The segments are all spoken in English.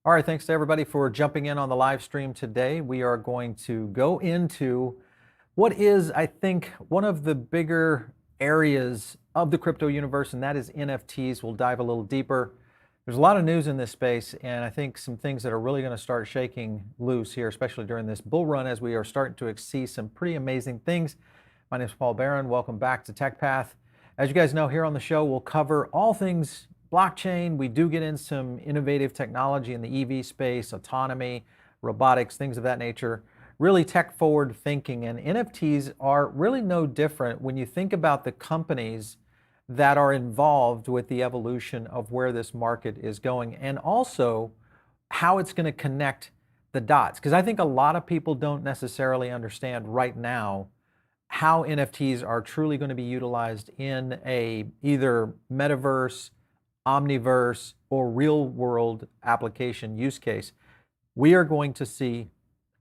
All right, thanks to everybody for jumping in on the live stream today. We are going to go into what is, I think, one of the bigger areas of the crypto universe, and that is NFTs. We'll dive a little deeper. There's a lot of news in this space, and I think some things that are really going to start shaking loose here, especially during this bull run, as we are starting to see some pretty amazing things. My name is Paul Barron. Welcome back to TechPath. As you guys know, here on the show, we'll cover all things blockchain. We do get in some innovative technology in the EV space, autonomy, robotics, things of that nature. Really tech forward thinking, and NFTs are really no different when you think about the companies that are involved with the evolution of where this market is going, and also how it's going to connect the dots. Because I think a lot of people don't necessarily understand right now how NFTs are truly going to be utilized in a either metaverse, omniverse, or real world application use case. We are going to see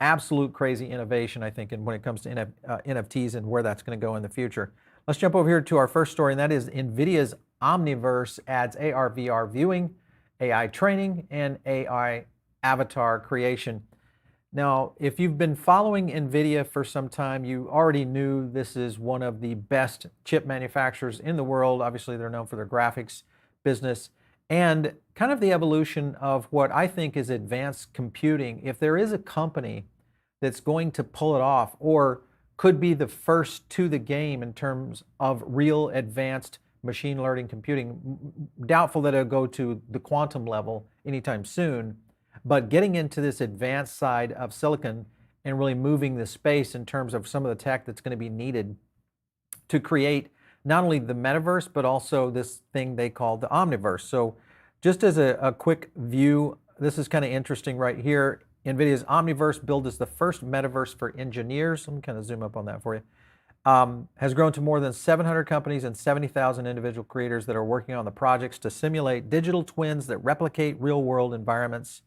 absolute crazy innovation, I think, when it comes to NFTs and where that's going to go in the future. Let's jump over here to our first story, and that is Nvidia's Omniverse adds AR/VR viewing, AI training, and AI avatar creation. Now, if you've been following Nvidia for some time, you already knew this is one of the best chip manufacturers in the world. Obviously, they're known for their graphics business and kind of the evolution of what I think is advanced computing. If there is a company that's going to pull it off or could be the first to the game in terms of real advanced machine learning computing, doubtful that it'll go to the quantum level anytime soon, but getting into this advanced side of silicon and really moving the space in terms of some of the tech that's going to be needed to create not only the metaverse, but also this thing they call the omniverse. So just as a quick view, this is kind of interesting right here. NVIDIA's Omniverse, billed as the first metaverse for engineers, let me kind of zoom up on that for you, has grown to more than 700 companies and 70,000 individual creators that are working on the projects to simulate digital twins that replicate real-world environments,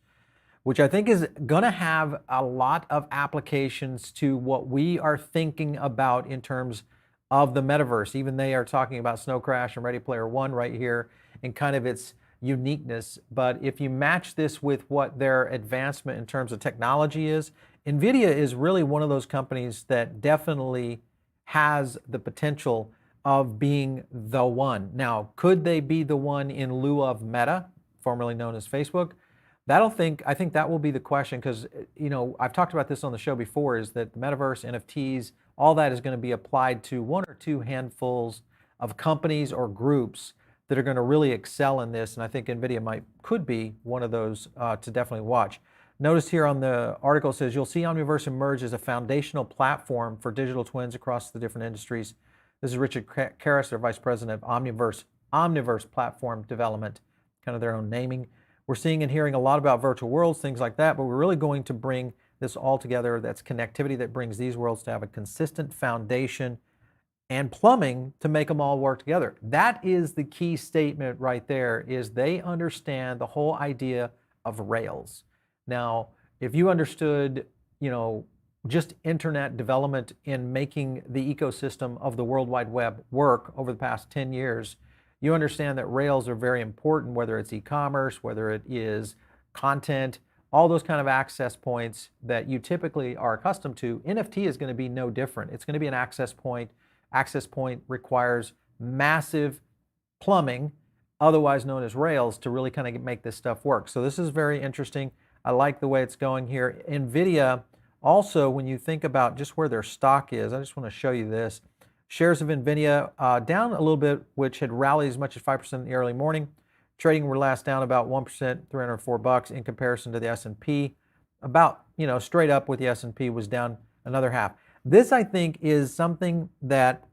which I think is going to have a lot of applications to what we are thinking about in terms of the metaverse. Even they are talking about Snow Crash and Ready Player One right here and kind of its uniqueness. But if you match this with what their advancement in terms of technology is, Nvidia is really one of those companies that definitely has the potential of being the one. Now, could they be the one in lieu of Meta, formerly known as Facebook? I think that will be the question, because I've talked about this on the show before, is that the metaverse, NFTs, all that is going to be applied to one or two handfuls of companies or groups that are going to really excel in this, and I think Nvidia could be one of those to definitely watch. Notice here on the article, it says you'll see Omniverse emerge as a foundational platform for digital twins across the different industries. This is Richard Karras, their Vice President of Omniverse Platform Development, kind of their own naming. We're seeing and hearing a lot about virtual worlds, things like that, but we're really going to bring this all together. That's connectivity that brings these worlds to have a consistent foundation and plumbing to make them all work together. That is the key statement right there, is they understand the whole idea of Rails. Now, if you understood, just internet development in making the ecosystem of the World Wide Web work over the past 10 years, you understand that Rails are very important, whether it's e-commerce, whether it is content, all those kind of access points that you typically are accustomed to. NFT is going to be no different. It's going to be an access point. Access point requires massive plumbing, otherwise known as Rails, to really kind of make this stuff work. So this is very interesting. I like the way it's going here. Nvidia, also, when you think about just where their stock is, I just want to show you this. Shares of Nvidia down a little bit, which had rallied as much as 5% in the early morning. Trading were last down about 1%, $304 in comparison to the S&P. About, straight up with the S&P was down another half. This, I think, is something that,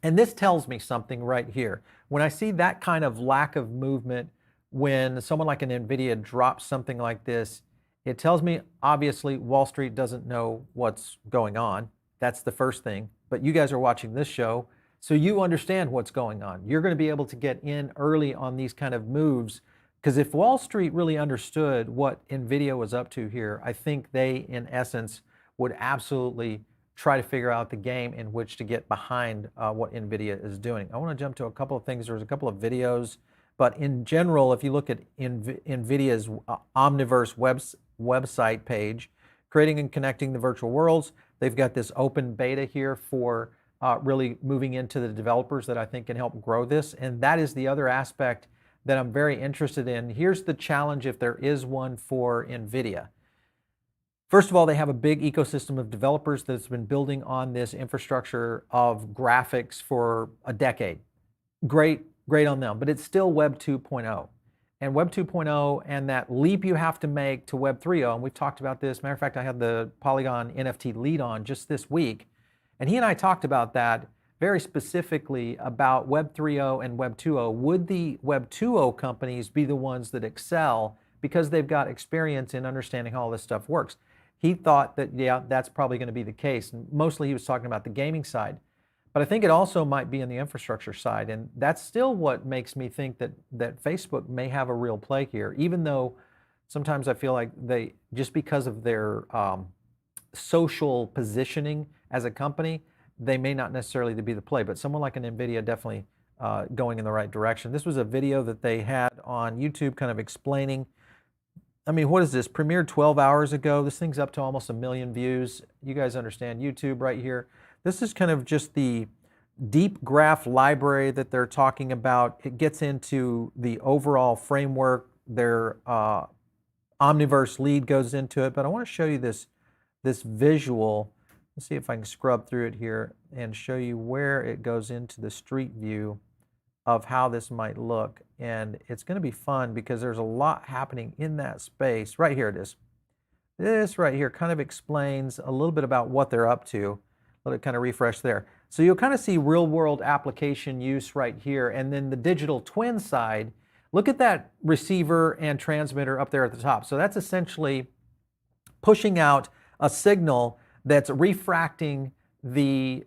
and this tells me something right here. When I see that kind of lack of movement, when someone like an Nvidia drops something like this, it tells me, obviously, Wall Street doesn't know what's going on. That's the first thing. But you guys are watching this show, so you understand what's going on. You're going to be able to get in early on these kind of moves, because if Wall Street really understood what Nvidia was up to here, I think they, in essence, would absolutely try to figure out the game in which to get behind what Nvidia is doing. I want to jump to a couple of things. There's a couple of videos But in general, if you look at Nvidia's Omniverse website page, creating and connecting the virtual worlds, they've got this open beta here for really moving into the developers that I think can help grow this. And that is the other aspect that I'm very interested in. Here's the challenge, if there is one, for Nvidia. First of all, they have a big ecosystem of developers that's been building on this infrastructure of graphics for a decade. Great on them, but it's still Web 2.0. And Web 2.0 and that leap you have to make to Web 3.0, and we've talked about this. Matter of fact, I had the Polygon NFT lead on just this week, and he and I talked about that very specifically about Web 3.0 and Web 2.0. Would the Web 2.0 companies be the ones that excel because they've got experience in understanding how all this stuff works? He thought that, yeah, that's probably going to be the case. And mostly he was talking about the gaming side. But I think it also might be in the infrastructure side. And that's still what makes me think that Facebook may have a real play here, even though sometimes I feel like they, just because of their social positioning as a company, they may not necessarily be the play. But someone like an Nvidia definitely going in the right direction. This was a video that they had on YouTube kind of explaining, I mean, what is this? Premiered 12 hours ago. This thing's up to almost 1 million views. You guys understand YouTube right here. This is kind of just the deep graph library that they're talking about. It gets into the overall framework. Their Omniverse lead goes into it, but I want to show you this visual. Let's see if I can scrub through it here and show you where it goes into the street view of how this might look. And it's going to be fun because there's a lot happening in that space. Right here it is. This right here kind of explains a little bit about what they're up to. Let it kind of refresh there. So you'll kind of see real world application use right here. And then the digital twin side, look at that receiver and transmitter up there at the top. So that's essentially pushing out a signal that's refracting the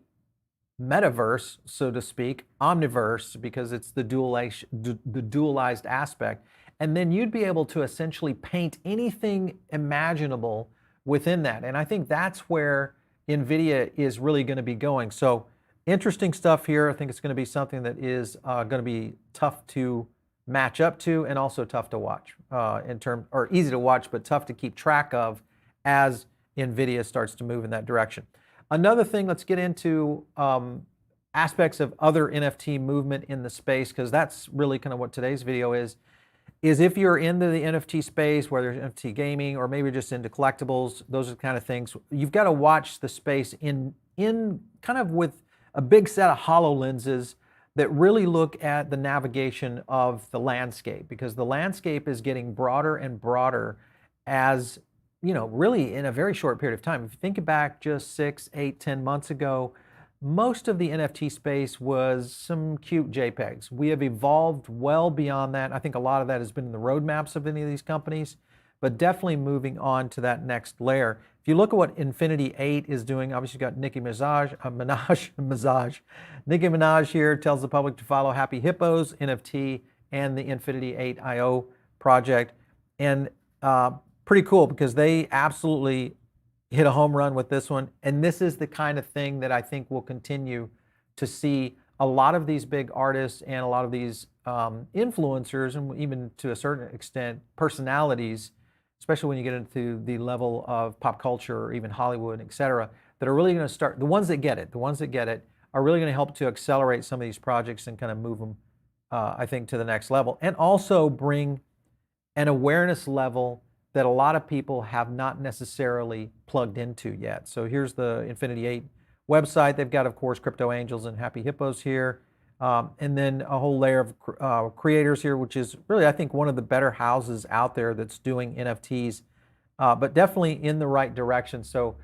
metaverse, so to speak, Omniverse, because it's the dualized aspect. And then you'd be able to essentially paint anything imaginable within that. And I think that's where Nvidia is really going to be going. So interesting stuff here. I think it's going to be something that is going to be tough to match up to and also tough to watch or easy to watch, but tough to keep track of as Nvidia starts to move in that direction. Another thing, let's get into aspects of other NFT movement in the space, because that's really kind of what today's video is if you're into the NFT space, whether it's NFT gaming or maybe just into collectibles, those are the kind of things, you've got to watch the space in kind of with a big set of HoloLenses that really look at the navigation of the landscape, because the landscape is getting broader and broader as, you know, really in a very short period of time. If you think back just 6, 8, 10 months ago, most of the NFT space was some cute JPEGs. We have evolved well beyond that. I think a lot of that has been in the roadmaps of any of these companies, but definitely moving on to that next layer. If you look at what Infinity 8 is doing, obviously you've got Nicki Minaj here tells the public to follow Happy Hippos NFT and the Infinity 8 IO project. And pretty cool because they absolutely hit a home run with this one. And this is the kind of thing that I think we'll continue to see a lot of these big artists and a lot of these influencers, and even to a certain extent personalities, especially when you get into the level of pop culture or even Hollywood, et cetera, that are really going to start, the ones that get it are really going to help to accelerate some of these projects and kind of move them, I think, to the next level, and also bring an awareness level that a lot of people have not necessarily plugged into yet. So here's the Infinity 8 website. They've got, of course, Crypto Angels and Happy Hippos here. And then a whole layer of creators here, which is really, I think, one of the better houses out there that's doing NFTs, but definitely in the right direction. So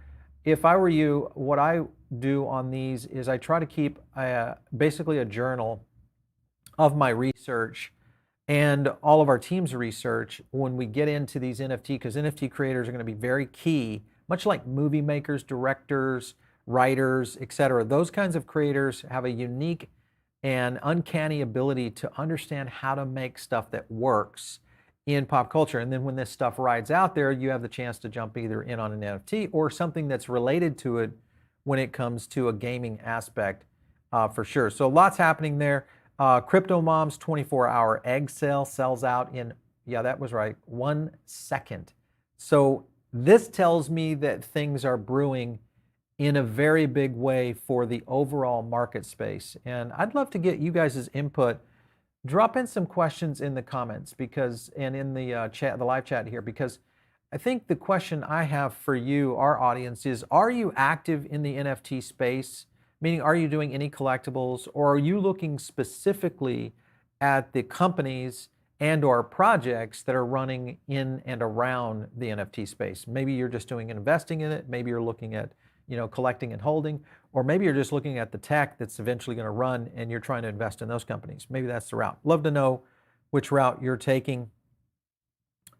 if I were you, what I do on these is I try to keep basically a journal of my research and all of our team's research when we get into these NFT, because NFT creators are going to be very key, much like movie makers, directors, writers, etc. Those kinds of creators have a unique and uncanny ability to understand how to make stuff that works in pop culture. And then when this stuff rides out there, you have the chance to jump either in on an NFT or something that's related to it when it comes to a gaming aspect, for sure. So lots happening there. CryptoMoms 24-hour egg sale sells out in, yeah, that was right, 1 second. So this tells me that things are brewing in a very big way for the overall market space. And I'd love to get you guys' input. Drop in some questions in the comments and in the chat, the live chat here, because I think the question I have for you, our audience, is: are you active in the NFT space? Meaning, are you doing any collectibles, or are you looking specifically at the companies and/or projects that are running in and around the NFT space? Maybe you're just doing investing in it. Maybe you're looking at, collecting and holding, or maybe you're just looking at the tech that's eventually going to run and you're trying to invest in those companies. Maybe that's the route. Love to know which route you're taking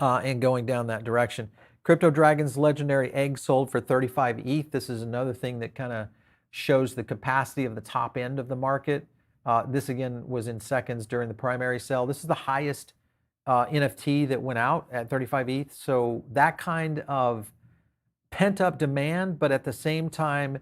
and going down that direction. Crypto Dragon's legendary egg sold for 35 ETH. This is another thing that kind of shows the capacity of the top end of the market. This again was in seconds during the primary sale. This is the highest NFT that went out at 35 ETH. So that kind of pent up demand, but at the same time,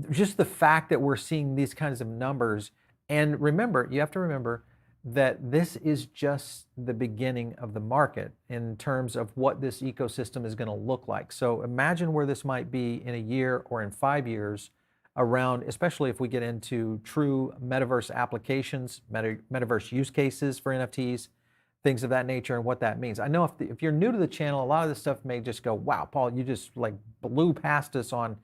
just the fact that we're seeing these kinds of numbers. And remember, you have to remember that this is just the beginning of the market in terms of what this ecosystem is going to look like. So imagine where this might be in a year or in 5 years around, especially if we get into true metaverse applications, metaverse use cases for NFTs, things of that nature, and what that means. I know if you're new to the channel, a lot of this stuff may just go, wow, Paul, you just like blew past us on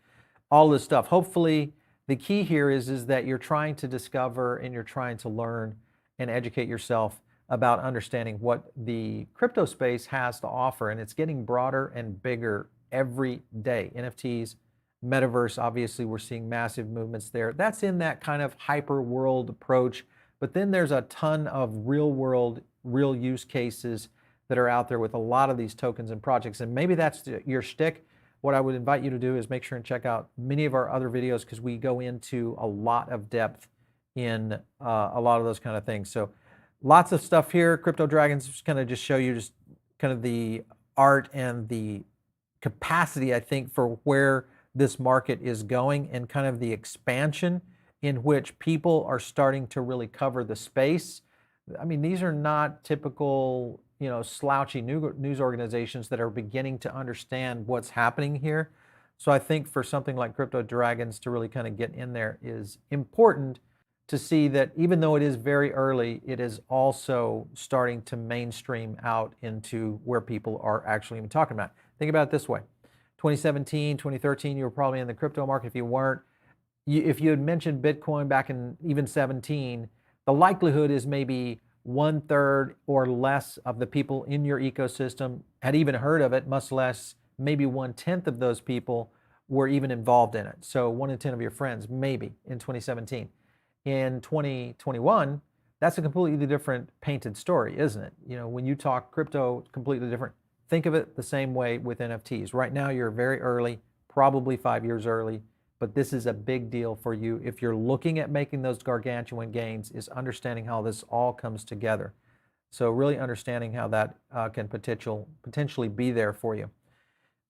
all this stuff. Hopefully the key here is that you're trying to discover and you're trying to learn and educate yourself about understanding what the crypto space has to offer. And it's getting broader and bigger every day. NFTs, metaverse, obviously we're seeing massive movements there. That's in that kind of hyper world approach. But then there's a ton of real world, real use cases that are out there with a lot of these tokens and projects. And maybe that's your shtick. What I would invite you to do is make sure and check out many of our other videos, because we go into a lot of depth in a lot of those kind of things. So lots of stuff here. Crypto Dragons is going to just show you just kind of the art and the capacity, I think, for where this market is going, and kind of the expansion in which people are starting to really cover the space. I mean, these are not typical, slouchy news organizations that are beginning to understand what's happening here. So I think for something like Crypto Dragons to really kind of get in there is important, to see that even though it is very early, it is also starting to mainstream out into where people are actually even talking about it. Think about it this way. 2017, 2013, you were probably in the crypto market. If you weren't, if you had mentioned Bitcoin back in even 17, the likelihood is maybe 1/3 or less of the people in your ecosystem had even heard of it, much less maybe 1/10 of those people were even involved in it. So 1 in 10 of your friends, maybe, in 2017. In 2021, that's a completely different painted story, isn't it? When you talk crypto, completely different. Think of it the same way with NFTs. Right now, you're very early, probably 5 years early, but this is a big deal for you. If you're looking at making those gargantuan gains, is understanding how this all comes together. So really understanding how that can potentially be there for you.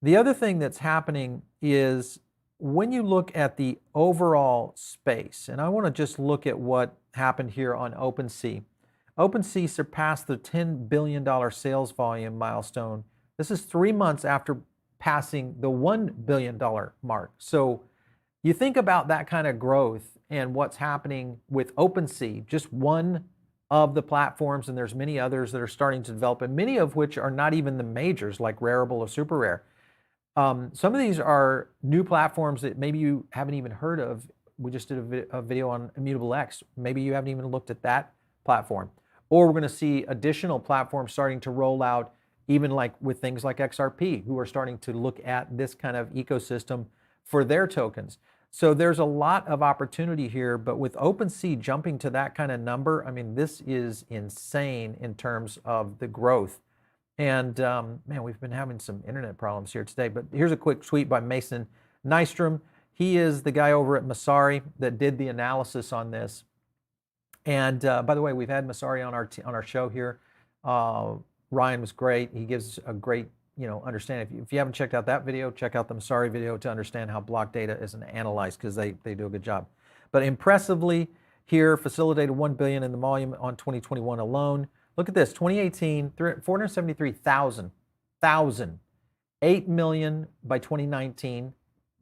The other thing that's happening is when you look at the overall space, and I want to just look at what happened here on OpenSea. OpenSea surpassed the $10 billion sales volume milestone. This is 3 months after passing the $1 billion mark. So you think about that kind of growth and what's happening with OpenSea, just one of the platforms, and there's many others that are starting to develop, and many of which are not even the majors like Rarible or Super Rare. Some of these are new platforms that maybe you haven't even heard of. We just did a video on Immutable X. Maybe you haven't even looked at that platform. Or we're going to see additional platforms starting to roll out, even like with things like XRP, who are starting to look at this kind of ecosystem for their tokens. So there's a lot of opportunity here, but with OpenSea jumping to that kind of number, I mean, this is insane in terms of the growth. And man, we've been having some internet problems here today, but here's a quick tweet by Mason Nystrom. He is the guy over at Messari that did the analysis on this. And by the way, we've had Messari on our show here. Ryan was great. He gives a great understanding. If you haven't checked out that video, check out the Messari video to understand how block data is analyzed, because they do a good job. But impressively, here, facilitated 1 billion in the volume on 2021 alone. Look at this, 2018, 473,000, 8 million by 2019.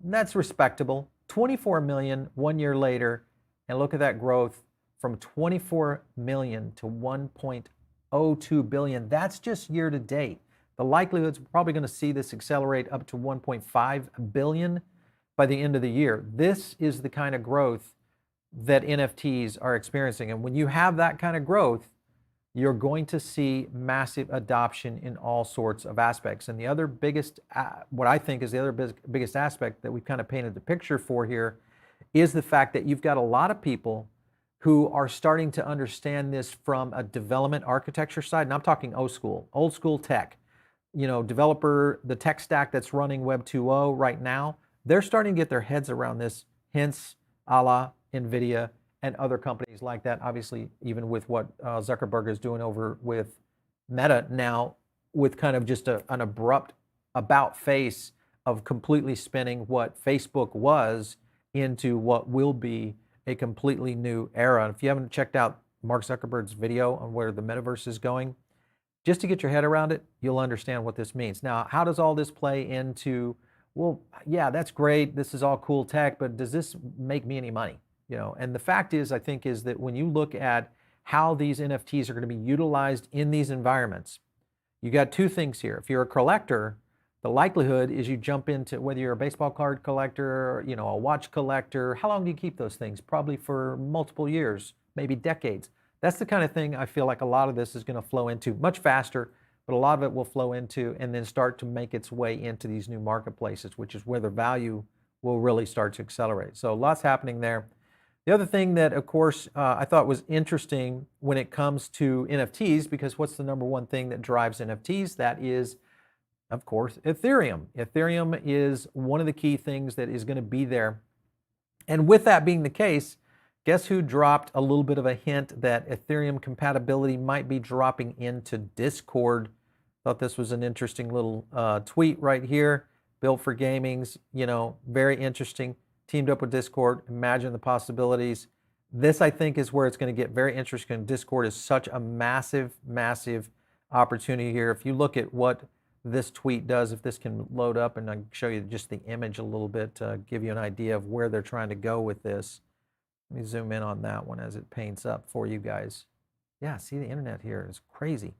That's respectable. 24 million 1 year later, and look at that growth from 24 million to 1.02 billion. That's just year to date. The likelihood's probably going to see this accelerate up to 1.5 billion by the end of the year. This is the kind of growth that NFTs are experiencing. And when you have that kind of growth, you're going to see massive adoption in all sorts of aspects. And the other biggest, what I think is the other biggest aspect that we've kind of painted the picture for here is the fact that you've got a lot of people who are starting to understand this from a development architecture side. And I'm talking old school tech. Developer, the tech stack that's running Web 2.0 right now, they're starting to get their heads around this, hence a la Nvidia and other companies like that. Obviously, even with what Zuckerberg is doing over with Meta now, with kind of just an abrupt about face of completely spinning what Facebook was into what will be a completely new era. And if you haven't checked out Mark Zuckerberg's video on where the metaverse is going, just to get your head around it, you'll understand what this means. Now, how does all this play into, well, yeah, that's great, this is all cool tech, but does this make me any money? And the fact is, I think, is that when you look at how these NFTs are going to be utilized in these environments, you got two things here. If you're a collector, the likelihood is you jump into, whether you're a baseball card collector, a watch collector, how long do you keep those things? Probably for multiple years, maybe decades. That's the kind of thing I feel like a lot of this is going to flow into much faster, but a lot of it will flow into and then start to make its way into these new marketplaces, which is where the value will really start to accelerate. So lots happening there. The other thing that, of course, I thought was interesting when it comes to NFTs, because what's the number one thing that drives NFTs? That is, of course, Ethereum. Ethereum is one of the key things that is going to be there. And with that being the case, guess who dropped a little bit of a hint that Ethereum compatibility might be dropping into Discord? Thought this was an interesting little tweet right here. Built for gaming's, very interesting. Teamed up with Discord. Imagine the possibilities. This, I think, is where it's going to get very interesting. Discord is such a massive, massive opportunity here. If you look at what this tweet does, if this can load up, and I can show you just the image a little bit to give you an idea of where they're trying to go with this. Let me zoom in on that one as it paints up for you guys. Yeah, see, the internet here is crazy.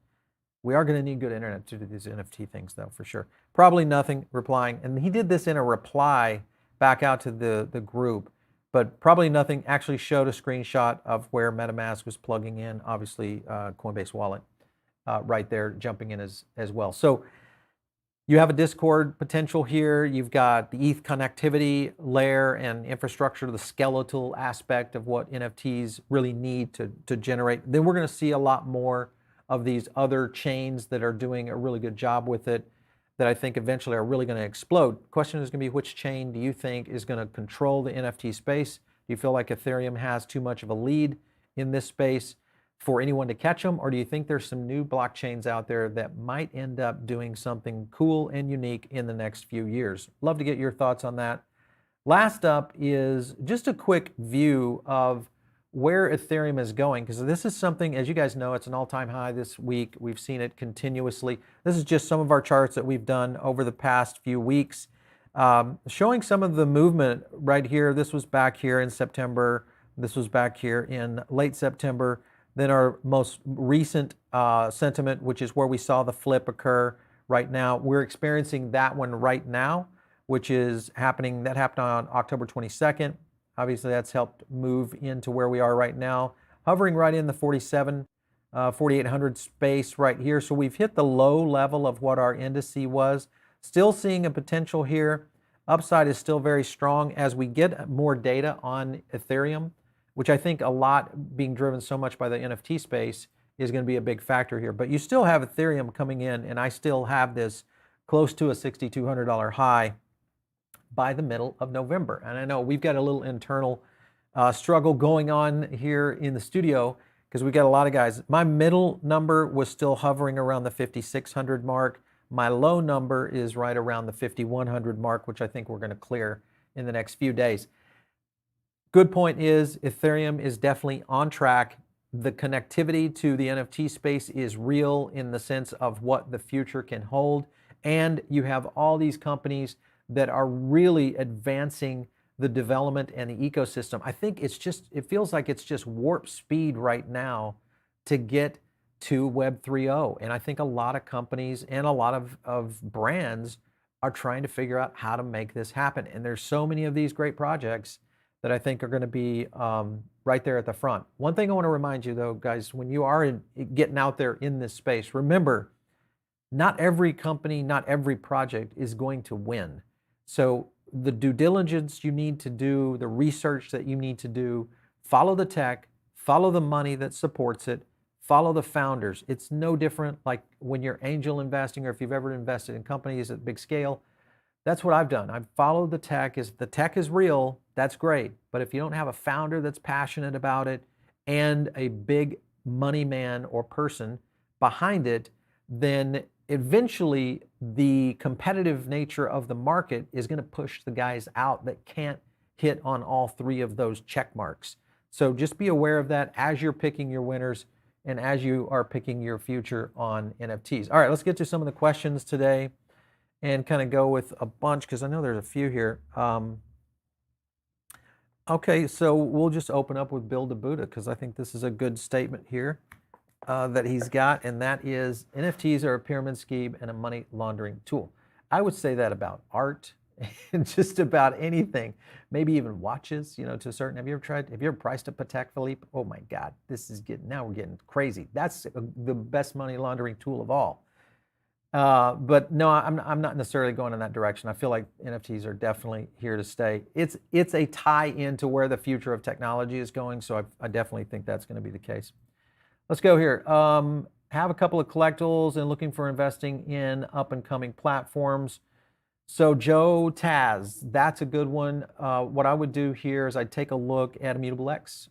We are going to need good internet to do these NFT things, though, for sure. Probably nothing replying. And he did this in a reply back out to the group, but probably nothing. Actually showed a screenshot of where MetaMask was plugging in, obviously Coinbase wallet right there, jumping in as well. So you have a Discord potential here. You've got the ETH connectivity layer and infrastructure, the skeletal aspect of what NFTs really need to generate. Then we're going to see a lot more of these other chains that are doing a really good job with it, that I think eventually are really going to explode. Question is going to be, which chain do you think is going to control the NFT space? Do you feel like Ethereum has too much of a lead in this space for anyone to catch them? Or do you think there's some new blockchains out there that might end up doing something cool and unique in the next few years? Love to get your thoughts on that. Last up is just a quick view of where Ethereum is going, because this is something, as you guys know, it's an all-time high this week. We've seen it continuously. This is just some of our charts that we've done over the past few weeks, showing some of the movement right here. This was back here in September. This was back here in late September. Then our most recent sentiment, which is where we saw the flip occur right now. We're experiencing that one right now, which is happening. That happened on October 22nd. Obviously, that's helped move into where we are right now, hovering right in the 4,800 space right here. So we've hit the low level of what our indice was. Still seeing a potential here. Upside is still very strong as we get more data on Ethereum, which I think a lot being driven so much by the NFT space is going to be a big factor here. But you still have Ethereum coming in, and I still have this close to a $6,200 high by the middle of November. And I know we've got a little internal struggle going on here in the studio because we got a lot of guys. My middle number was still hovering around the 5,600 mark. My low number is right around the 5,100 mark, which I think we're going to clear in the next few days. Good point is Ethereum is definitely on track. The connectivity to the NFT space is real in the sense of what the future can hold. And you have all these companies that are really advancing the development and the ecosystem. I think it feels like it's just warp speed right now to get to Web 3.0. And I think a lot of companies and a lot of brands are trying to figure out how to make this happen. And there's so many of these great projects that I think are going to be right there at the front. One thing I want to remind you though, guys, when you are getting out there in this space, remember, not every company, not every project is going to win. So the due diligence you need to do, the research that you need to do, follow the tech, follow the money that supports it, follow the founders. It's no different like when you're angel investing or if you've ever invested in companies at big scale. That's what I've done. I've followed the tech. If the tech is real, that's great. But if you don't have a founder that's passionate about it and a big money man or person behind it, then eventually the competitive nature of the market is going to push the guys out that can't hit on all three of those check marks. So just be aware of that as you're picking your winners and as you are picking your future on NFTs. All right, let's get to some of the questions today and kind of go with a bunch because I know there's a few here. Okay, so we'll just open up with Bill DeBuda because I think this is a good statement here that he's got, and that is NFTs are a pyramid scheme and a money laundering tool. I would say that about art and just about anything, maybe even watches, to a certain, have you ever priced a Patek Philippe? Oh my God, now we're getting crazy. That's the best money laundering tool of all. But no, I'm not necessarily going in that direction. I feel like NFTs are definitely here to stay. It's a tie into where the future of technology is going, so I definitely think that's going to be the case. Let's go here. Have a couple of collectibles and looking for investing in up and coming platforms. So Joe Taz, that's a good one. What I would do here is I'd take a look at Immutable X.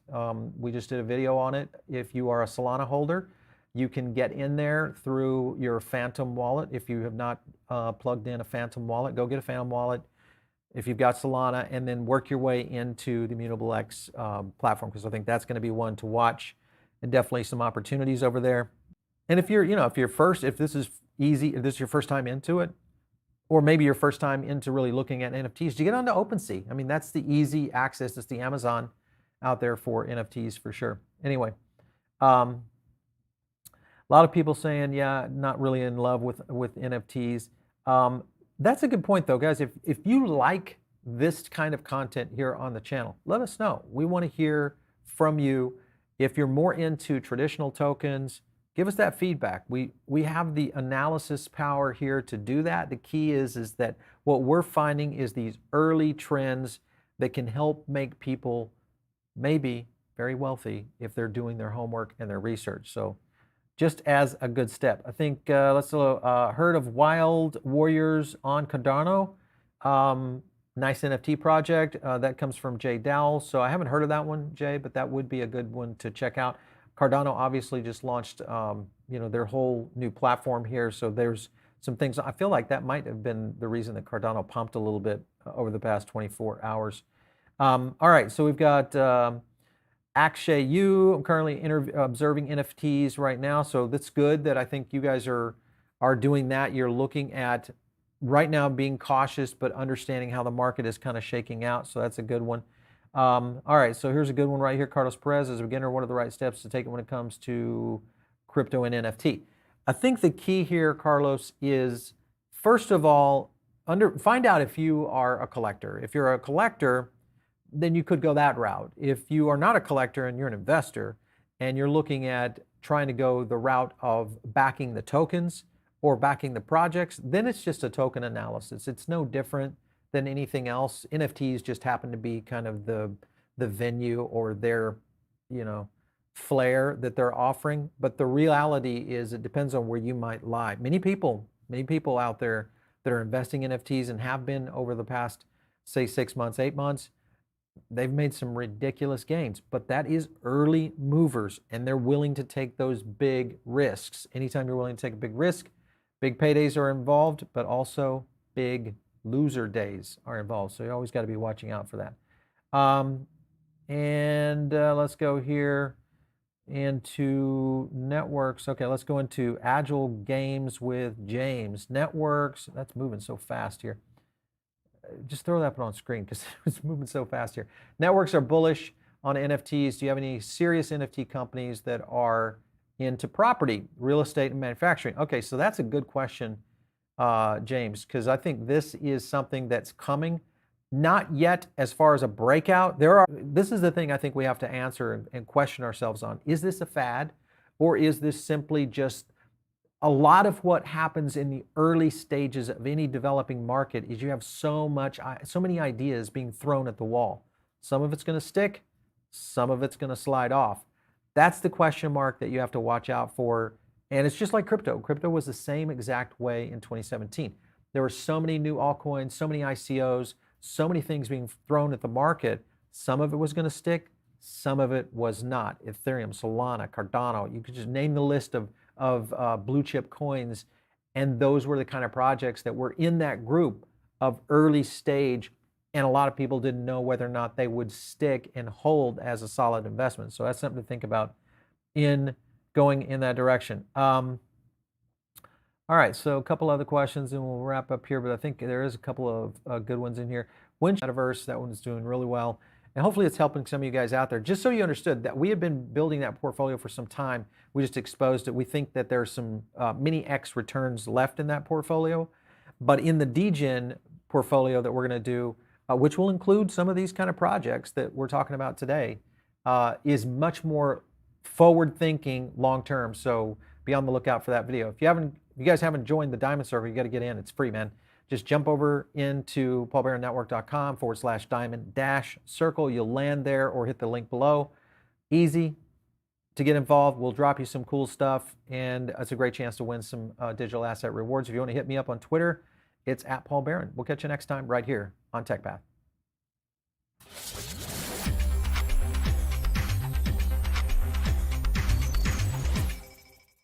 We just did a video on it. If you are a Solana holder, you can get in there through your Phantom wallet. If you have not plugged in a Phantom wallet, go get a Phantom wallet. If you've got Solana, and then work your way into the Immutable X platform, because I think that's going to be one to watch, and definitely some opportunities over there. And if this is easy, if this is your first time into it, or maybe your first time into really looking at NFTs, you get onto OpenSea. I mean, that's the easy access. It's the Amazon out there for NFTs for sure. Anyway. A lot of people saying, yeah, not really in love with NFTs. That's a good point though, guys. If you like this kind of content here on the channel, let us know. We want to hear from you. If you're more into traditional tokens, give us that feedback. We have the analysis power here to do that. The key is that what we're finding is these early trends that can help make people maybe very wealthy if they're doing their homework and their research. So just as a good step. I think let's heard of Wild Warriors on Cardano. Nice NFT project. That comes from Jay Dowell. So I haven't heard of that one, Jay, but that would be a good one to check out. Cardano obviously just launched their whole new platform here. So there's some things. I feel like that might have been the reason that Cardano pumped a little bit over the past 24 hours. All right, so we've got Akshay Yu. I'm currently observing NFTs right now, so that's good that I think you guys are doing that. You're looking at right now being cautious, but understanding how the market is kind of shaking out, so that's a good one. All right, so here's a good one right here. Carlos Perez, as a beginner, what are the right steps to take when it comes to crypto and NFT? I think the key here, Carlos, is first of all, find out if you are a collector. If you're a collector, then you could go that route. If you are not a collector and you're an investor and you're looking at trying to go the route of backing the tokens or backing the projects, then it's just a token analysis. It's no different than anything else. NFTs just happen to be kind of the venue or their, flair that they're offering. But the reality is it depends on where you might lie. Many people out there that are investing in NFTs and have been over the past, say, 6 months, 8 months, they've made some ridiculous gains, but that is early movers and they're willing to take those big risks. Anytime you're willing to take a big risk, big paydays are involved, but also big loser days are involved. So you always got to be watching out for that. And let's go here into networks. Okay, let's go into Agile Games with James. Networks, that's moving so fast here. Just throw that on screen because it's moving so fast here. Networks are bullish on NFTs. Do you have any serious NFT companies that are into property, real estate, and manufacturing? Okay, so that's a good question, James, because I think this is something that's coming. Not yet as far as a breakout. This is the thing I think we have to answer and question ourselves on. Is this a fad, or is this simply just a lot of what happens in the early stages of any developing market is you have so many ideas being thrown at the wall. Some of it's going to stick, some of it's going to slide off. That's the question mark that you have to watch out for. And it's just like crypto. Crypto was the same exact way in 2017. There were so many new altcoins, so many ICOs, so many things being thrown at the market. Some of it was going to stick, some of it was not. Ethereum, Solana, Cardano, you could just name the list of blue chip coins, and those were the kind of projects that were in that group of early stage, and a lot of people didn't know whether or not they would stick and hold as a solid investment. So that's something to think about in going in that direction. All right, so a couple other questions and we'll wrap up here, but I think there is a couple of good ones in here. Metaverse, that one's doing really well. And hopefully it's helping some of you guys out there. Just so you understood that we have been building that portfolio for some time. We just exposed it. We think that there's some mini X returns left in that portfolio. But in the DGen portfolio that we're going to do, which will include some of these kind of projects that we're talking about today, is much more forward thinking long term. So be on the lookout for that video. If you guys haven't joined the Diamond server, you got to get in. It's free, man. Just jump over into paulbaronnetwork.com/diamond-circle. You'll land there or hit the link below. Easy to get involved. We'll drop you some cool stuff, and it's a great chance to win some digital asset rewards. If you want to hit me up on Twitter, it's @PaulBaron. We'll catch you next time right here on TechPath.